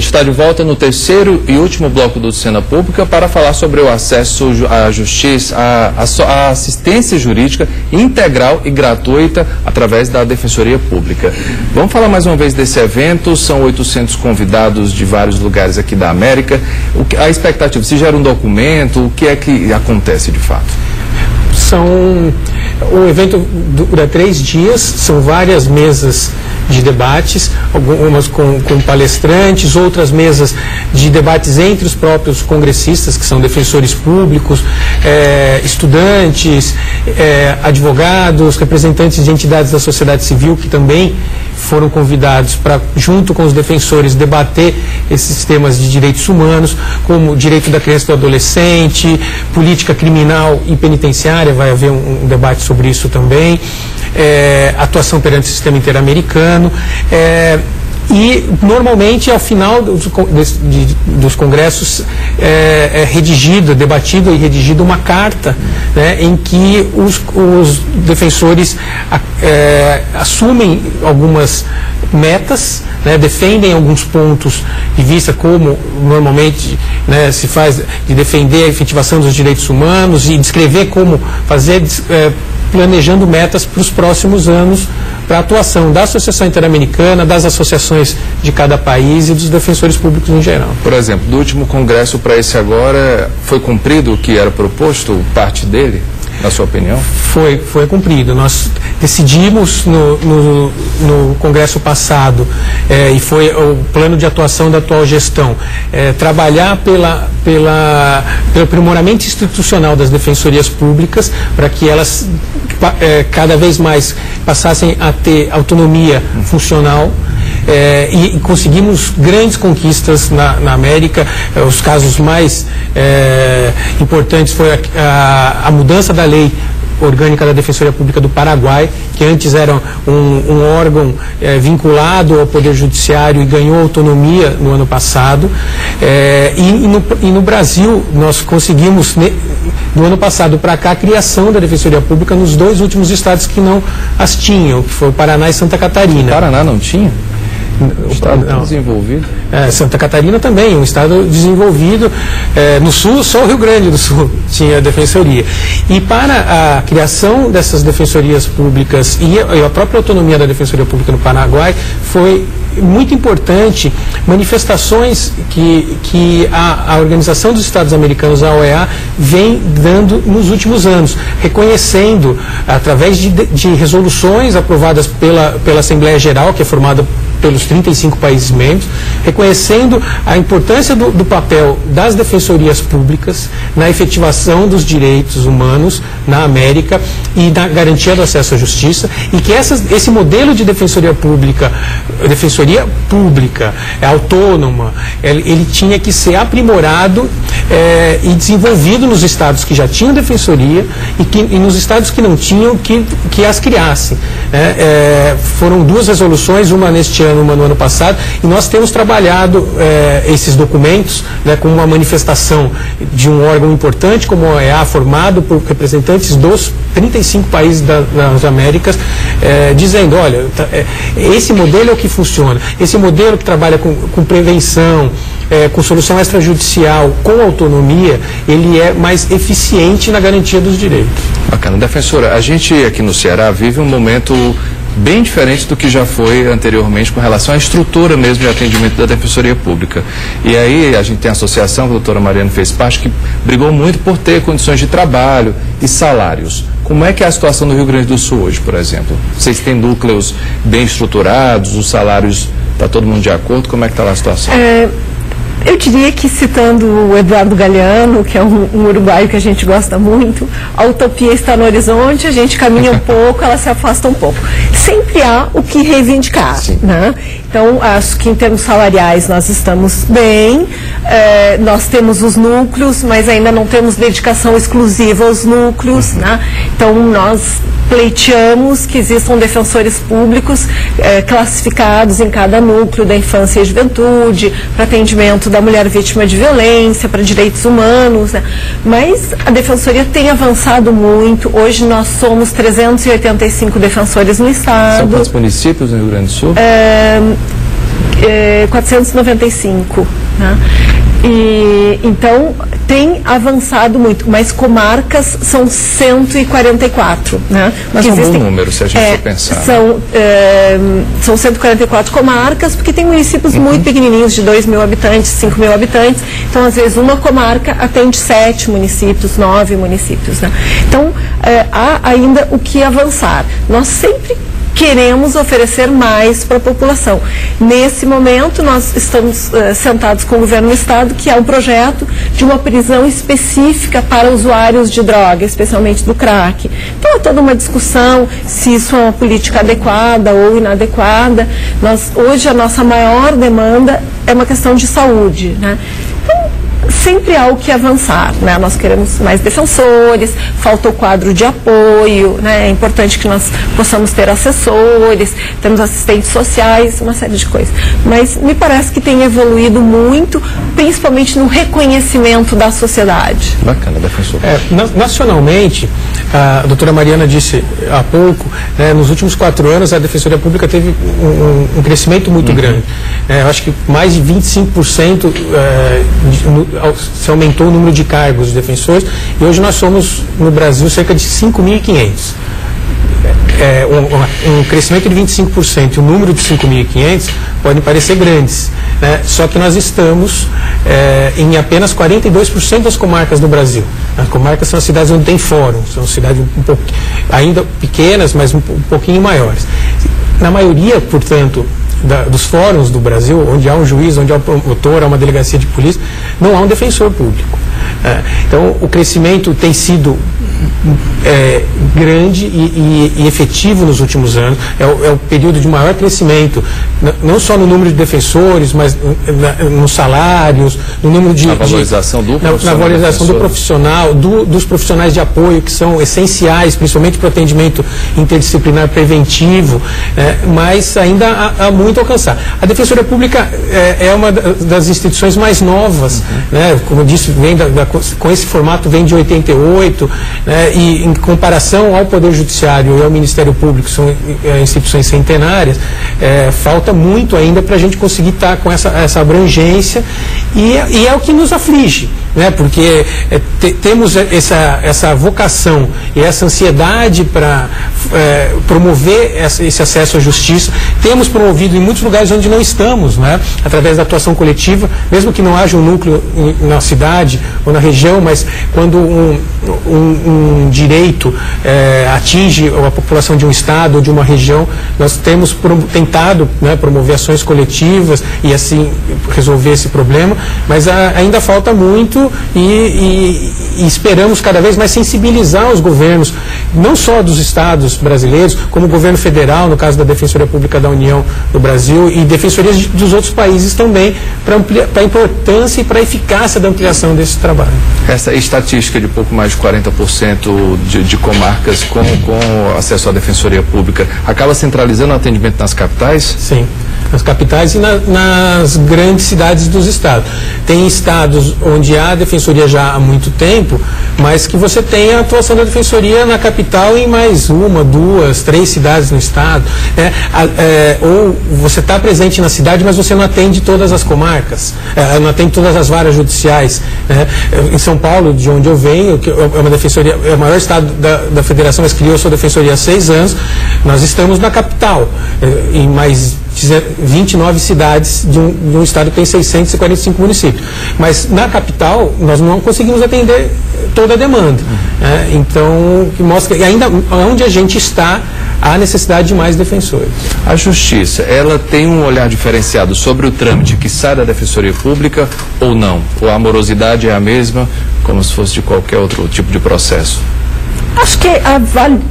gente está de volta no terceiro e último bloco do Cena Pública para falar sobre o acesso à justiça, à assistência jurídica integral e gratuita através da Defensoria Pública. Vamos falar mais uma vez desse evento. São 800 convidados de vários lugares aqui da América. A expectativa, se gera um documento, o que é que acontece de fato? O evento dura 3 dias, são várias mesas de debates, algumas com palestrantes, outras mesas de debates entre os próprios congressistas, que são defensores públicos, estudantes, advogados, representantes de entidades da sociedade civil que também foram convidados para, junto com os defensores, debater esses temas de direitos humanos, como direito da criança e do adolescente, política criminal e penitenciária, vai haver um debate sobre isso também, atuação perante o sistema interamericano, e normalmente ao final dos congressos é debatida e redigida uma carta, né, em que os defensores assumem algumas metas, né, defendem alguns pontos de vista, como normalmente, né, se faz, de defender a efetivação dos direitos humanos e descrever como fazer, planejando metas para os próximos anos para a atuação da Associação Interamericana, das associações de cada país e dos defensores públicos em geral. Por exemplo, do último congresso para esse agora, foi cumprido o que era proposto, parte dele, na sua opinião? Foi cumprido. Nós decidimos no congresso passado, e foi o plano de atuação da atual gestão, trabalhar pelo aprimoramento institucional das defensorias públicas, para que elas cada vez mais passassem a ter autonomia funcional. E conseguimos grandes conquistas na América. Os casos mais importantes foi a mudança da lei orgânica da Defensoria Pública do Paraguai, que antes era um órgão vinculado ao Poder Judiciário e ganhou autonomia no ano passado. E no Brasil, nós conseguimos, do ano passado para cá, a criação da Defensoria Pública nos 2 últimos estados que não as tinham, que foi o Paraná e Santa Catarina. O Paraná não tinha? Um estado desenvolvido? Santa Catarina também, um estado desenvolvido. No sul, só o Rio Grande do Sul tinha defensoria. E para a criação dessas defensorias públicas e a própria autonomia da Defensoria Pública no Paraguai, foi muito importante manifestações que a Organização dos Estados Americanos, a OEA, vem dando nos últimos anos, reconhecendo, através de resoluções aprovadas pela Assembleia Geral, que é formada pelos 35 países membros, reconhecendo a importância do papel das defensorias públicas na efetivação dos direitos humanos na América e na garantia do acesso à justiça, e que esse modelo de defensoria pública autônoma, ele tinha que ser aprimorado e desenvolvido nos estados que já tinham defensoria e nos estados que não tinham, que as criassem. Foram 2 resoluções, uma neste ano, uma no ano passado, e nós temos trabalhado esses documentos, né, como uma manifestação de um órgão importante como a OEA, formado por representantes dos 35 países das Américas, dizendo, olha, esse modelo é o que funciona, esse modelo que trabalha com prevenção, com solução extrajudicial, com autonomia, ele é mais eficiente na garantia dos direitos. Bacana. Defensora, a gente aqui no Ceará vive um momento bem diferente do que já foi anteriormente com relação à estrutura mesmo de atendimento da Defensoria Pública. E aí a gente tem a associação, que a doutora Mariana fez parte, que brigou muito por ter condições de trabalho e salários. Como é que é a situação no Rio Grande do Sul hoje, por exemplo? Vocês têm núcleos bem estruturados, os salários, está todo mundo de acordo? Como é que está lá a situação? Eu diria que, citando o Eduardo Galeano, que é um uruguaio que a gente gosta muito, a utopia está no horizonte, a gente caminha um pouco, ela se afasta um pouco. Sempre há o que reivindicar, né? Então, acho que em termos salariais nós estamos bem, nós temos os núcleos, mas ainda não temos dedicação exclusiva aos núcleos, né? Então, nós pleiteamos que existam defensores públicos classificados em cada núcleo da infância e juventude, para atendimento da mulher vítima de violência, para direitos humanos, né? Mas a Defensoria tem avançado muito. Hoje nós somos 385 defensores no Estado. São quantos municípios no Rio Grande do Sul? 495, né? E, então, tem avançado muito, mas comarcas são 144, né? Mas é um bom número, se a gente for pensar. São 144 comarcas, porque tem municípios muito pequenininhos, de 2.000 habitantes, 5.000 habitantes. Então, às vezes, uma comarca atende 7 municípios, 9 municípios, né? Então, há ainda o que avançar. Nós sempre queremos oferecer mais para a população. Nesse momento, nós estamos sentados com o governo do estado, que é um projeto de uma prisão específica para usuários de droga, especialmente do crack. Então, há toda uma discussão se isso é uma política adequada ou inadequada. Hoje, a nossa maior demanda é uma questão de saúde, né? Sempre há o que avançar, né? Nós queremos mais defensores, falta o quadro de apoio, né? É importante que nós possamos ter assessores, temos assistentes sociais, uma série de coisas. Mas me parece que tem evoluído muito, principalmente no reconhecimento da sociedade. Bacana, defensor. Nacionalmente, a doutora Mariana disse há pouco, né, nos últimos 4 anos a Defensoria Pública teve um crescimento muito grande. Eu acho que mais de 25% se aumentou o número de cargos de defensores, e hoje nós somos, no Brasil, cerca de 5.500. Um crescimento de 25%, o número de 5.500 podem parecer grandes, né? Só que nós estamos em apenas 42% das comarcas do Brasil. As comarcas são as cidades onde tem fórum, são cidades ainda pequenas, mas um pouquinho maiores. Na maioria, portanto, dos fóruns do Brasil, onde há um juiz, onde há um promotor, há uma delegacia de polícia, não há um defensor público. Então, o crescimento tem sido grande e efetivo nos últimos anos. É o período de maior crescimento, não só no número de defensores, mas nos salários, no número de... Na valorização do profissional. Na valorização do profissional, dos profissionais de apoio, que são essenciais, principalmente para o atendimento interdisciplinar preventivo, mas ainda há muito a alcançar. A Defensoria Pública é uma das instituições mais novas, né? Como eu disse, com esse formato vem de 88, né? E em comparação ao Poder Judiciário e ao Ministério Público, são instituições centenárias, falta muito ainda para a gente conseguir estar com essa abrangência, e é o que nos aflige, né? Porque temos essa vocação e essa ansiedade para promover esse acesso à justiça. Temos promovido em muitos lugares onde não estamos, né? Através da atuação coletiva, mesmo que não haja um núcleo na cidade ou na região, mas quando um direito atinge a população de um estado ou de uma região, nós temos tentado, né, promover ações coletivas e assim resolver esse problema, mas ainda falta muito, e esperamos cada vez mais sensibilizar os governos, não só dos estados brasileiros, como o governo federal, no caso da Defensoria Pública da União do Brasil, e defensorias dos outros países também, para a importância e para a eficácia da ampliação desse trabalho. Essa estatística de pouco mais de 40% de comarcas com acesso à Defensoria Pública acaba centralizando o atendimento nas capitais? Sim, nas capitais e nas grandes cidades dos estados. Tem estados onde há Defensoria já há muito tempo, mas que você tem a atuação da Defensoria na capital em mais 1, 2, 3 cidades no estado. Ou você está presente na cidade, mas você não atende todas as comarcas, não atende todas as varas judiciais. Em São Paulo, de onde eu venho, que é uma defensoria, é o maior estado da federação, mas criou sua defensoria há 6 anos, nós estamos na capital, em mais 29 cidades de um estado que tem 645 municípios. Mas na capital nós não conseguimos atender toda a demanda. Então, que mostra que ainda onde a gente está, há necessidade de mais defensores. A Justiça, ela tem um olhar diferenciado sobre o trâmite que sai da Defensoria Pública ou não? Ou a morosidade é a mesma, como se fosse de qualquer outro tipo de processo? Acho que há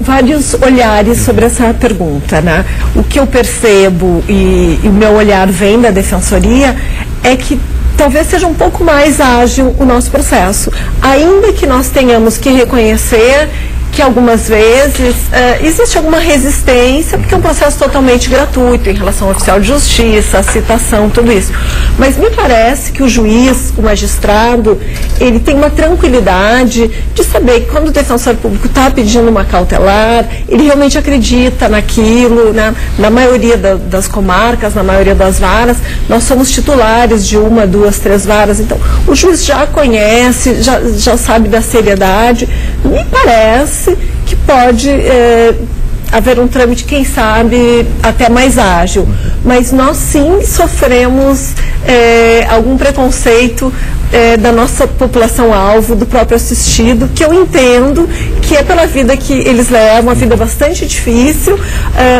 vários olhares sobre essa pergunta, né? O que eu percebo, e o meu olhar vem da Defensoria, é que talvez seja um pouco mais ágil o nosso processo, ainda que nós tenhamos que reconhecer que que algumas vezes existe alguma resistência, porque é um processo totalmente gratuito em relação ao oficial de justiça, a citação, tudo isso. Mas me parece que o juiz, o magistrado, ele tem uma tranquilidade de saber que quando o defensor público está pedindo uma cautelar, ele realmente acredita naquilo, né? Na maioria das comarcas, na maioria das varas, nós somos titulares de 1, 2, 3 varas, então o juiz já conhece, já sabe da seriedade. Me parece que pode haver um trâmite, quem sabe, até mais ágil. Mas nós sim sofremos algum preconceito da nossa população-alvo, do próprio assistido, que eu entendo que é pela vida que eles levam, uma vida bastante difícil,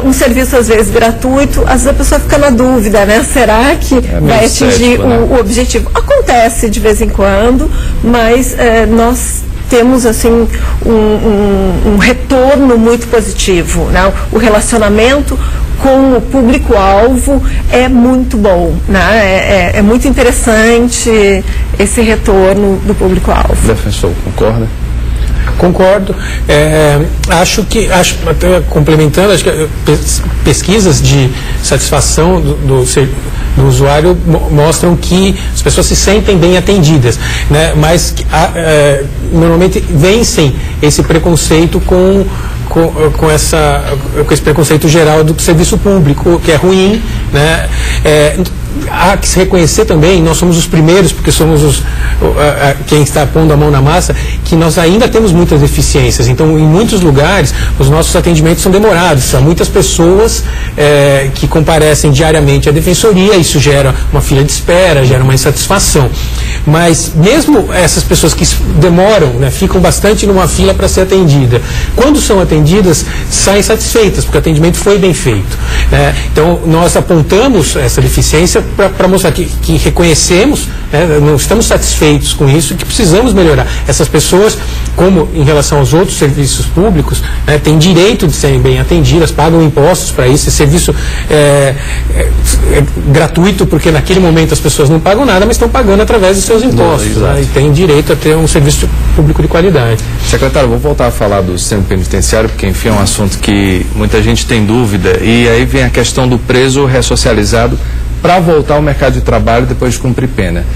um serviço às vezes gratuito, às vezes a pessoa fica na dúvida, né? Será que vai atingir o objetivo? Acontece de vez em quando, mas nós temos assim um retorno muito positivo, né? O relacionamento com o público-alvo é muito bom, né? É muito interessante esse retorno do público-alvo. Defensor, concorda? Concordo. Acho, até complementando, acho que pesquisas de satisfação do usuário mostram que as pessoas se sentem bem atendidas, né? Mas normalmente vencem esse preconceito com esse preconceito geral do serviço público, que é ruim, né? Há que se reconhecer também, nós somos os primeiros, porque somos quem está pondo a mão na massa, que nós ainda temos muitas deficiências. Então, em muitos lugares, os nossos atendimentos são demorados. Há muitas pessoas que comparecem diariamente à defensoria, isso gera uma fila de espera, gera uma insatisfação. Mas, mesmo essas pessoas que demoram, né, ficam bastante numa fila para ser atendida, quando são atendidas, saem satisfeitas, porque o atendimento foi bem feito. Então, nós apontamos essa deficiência para mostrar que reconhecemos, não estamos satisfeitos com isso, que precisamos melhorar. Essas pessoas, como em relação aos outros serviços públicos, têm direito de serem bem atendidas, pagam impostos para isso. Esse serviço é gratuito, porque naquele momento as pessoas não pagam nada, mas estão pagando através dos seus impostos, e têm direito a ter um serviço público de qualidade. Secretário, vou voltar a falar do sistema penitenciário, porque enfim é um assunto que muita gente tem dúvida, e aí vem a questão do preso ressocializado para voltar ao mercado de trabalho depois de cumprir pena.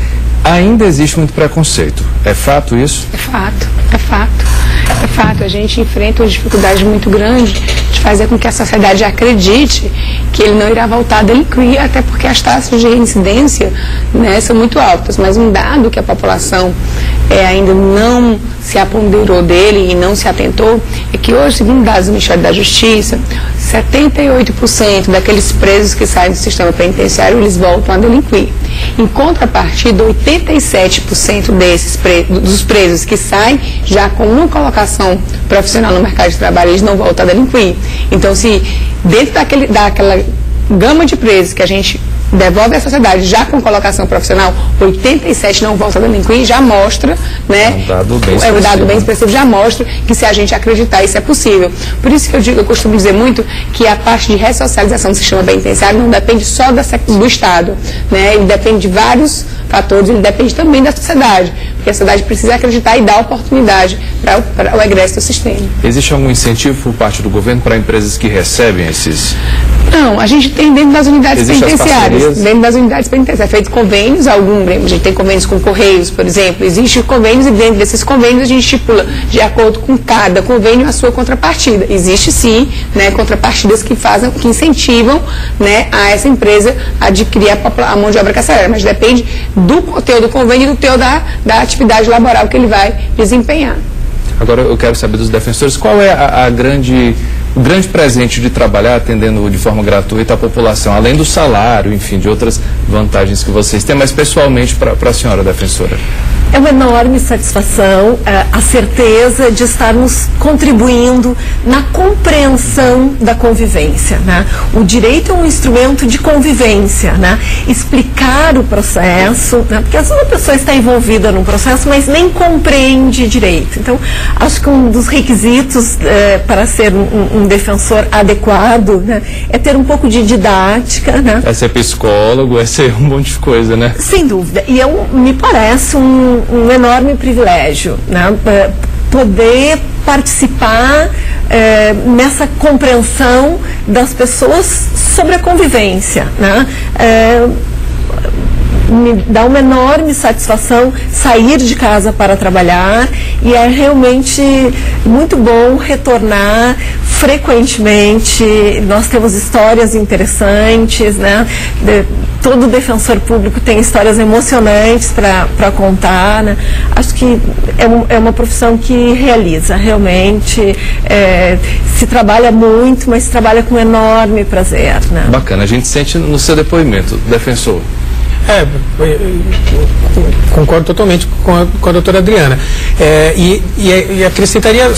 Ainda existe muito preconceito. É fato isso? É fato, é fato. É fato. A gente enfrenta uma dificuldade muito grande de fazer com que a sociedade acredite que ele não irá voltar a delinquir, até porque as taxas de reincidência, né, são muito altas. Mas um dado que a população ainda não se aponderou dele e não se atentou é que hoje, segundo dados do Ministério da Justiça, 78% daqueles presos que saem do sistema penitenciário, eles voltam a delinquir. Em contrapartida, 87% dos presos que saem já com uma colocação profissional no mercado de trabalho, eles não voltam a delinquir. Então, se dentro daquela gama de presos que a gente devolve à sociedade já com colocação profissional, 87 não volta a delinquir, já mostra, né? Um dado bem expressivo, já mostra que se a gente acreditar, isso é possível. Por isso que eu costumo dizer muito que a parte de ressocialização do sistema penitenciário não depende só do Estado, né? Ele depende de vários fatores, ele depende também da sociedade, porque a sociedade precisa acreditar e dar oportunidade para o egresso do sistema. Existe algum incentivo por parte do governo para empresas que recebem esses? Não, a gente tem dentro das unidades penitenciárias. Dentro das unidades penitenciárias. É feito convênios, a gente tem convênios com Correios, por exemplo. Existem convênios e dentro desses convênios a gente estipula, de acordo com cada convênio, a sua contrapartida. Existe sim, né, contrapartidas que incentivam, né, a essa empresa a adquirir a mão de obra carcerária, mas depende do conteúdo do convênio e do teor da atividade laboral que ele vai desempenhar. Agora eu quero saber dos defensores, qual é o grande presente de trabalhar atendendo de forma gratuita a população, além do salário, enfim, de outras vantagens que vocês têm, mas pessoalmente para a senhora defensora? É uma enorme satisfação a certeza de estarmos contribuindo na compreensão da convivência, né? O direito é um instrumento de convivência, né? Explicar o processo, né? Porque às vezes a pessoa está envolvida num processo, mas nem compreende direito. Então, acho que um dos requisitos para ser um defensor adequado, né, é ter um pouco de didática, né? É ser psicólogo, é ser um monte de coisa, né? Sem dúvida. E me parece um enorme privilégio, né? poder participar nessa compreensão das pessoas sobre a convivência, né? Me dá uma enorme satisfação sair de casa para trabalhar, e é realmente muito bom retornar frequentemente. Nós temos histórias interessantes, né? Todo defensor público tem histórias emocionantes para contar, né? Acho que é uma profissão que realiza, realmente. Se trabalha muito, mas se trabalha com enorme prazer, né? Bacana, a gente sente no seu depoimento, defensor. Concordo totalmente com a doutora Adriana. E acrescentaria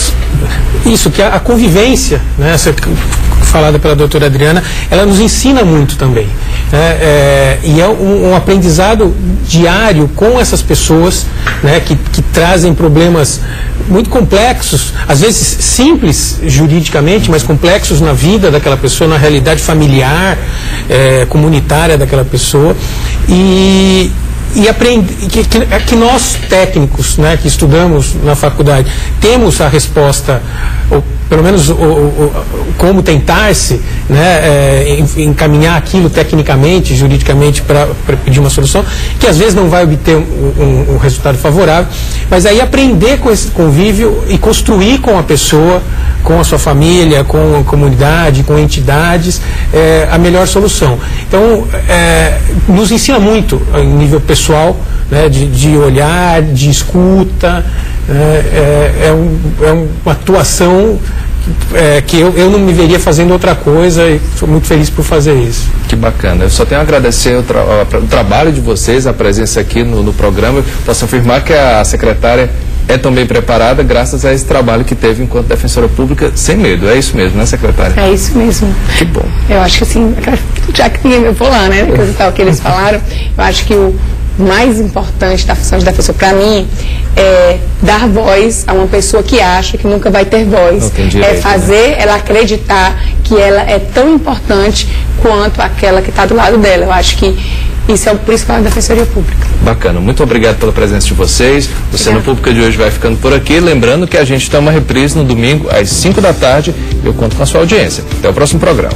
isso, que a convivência, né, essa falada pela doutora Adriana, ela nos ensina muito também. E é um aprendizado diário com essas pessoas, né, que trazem problemas muito complexos, às vezes simples juridicamente, mas complexos na vida daquela pessoa, na realidade familiar, comunitária daquela pessoa. E que nós técnicos, né, que estudamos na faculdade, temos a resposta, ou pelo menos como tentar-se, né, encaminhar aquilo tecnicamente, juridicamente, para pedir uma solução, que às vezes não vai obter um resultado favorável, mas aí aprender com esse convívio e construir com a pessoa, com a sua família, com a comunidade, com entidades, a melhor solução. Então, nos ensina muito em nível pessoal, né, de olhar, de escuta, uma atuação que eu não me veria fazendo outra coisa, e sou muito feliz por fazer isso. Que bacana. Eu só tenho a agradecer o trabalho de vocês, a presença aqui no programa. Posso afirmar que a secretária é também preparada graças a esse trabalho que teve enquanto defensora pública, sem medo. É isso mesmo, né, secretária? É isso mesmo. Que bom. Eu acho que assim, já que ninguém veio falar, né, que eles falaram, eu acho que o mais importante da função de defensor para mim é dar voz a uma pessoa que acha que nunca vai ter voz. Não tem direito, fazer, né? ela acreditar que ela é tão importante quanto aquela que está do lado dela. Eu acho que isso é o principal da Defensoria Pública. Bacana. Muito obrigado pela presença de vocês. O Cena Pública de hoje vai ficando por aqui. Lembrando que a gente tem uma reprise no domingo às 5 da tarde. Eu conto com a sua audiência. Até o próximo programa.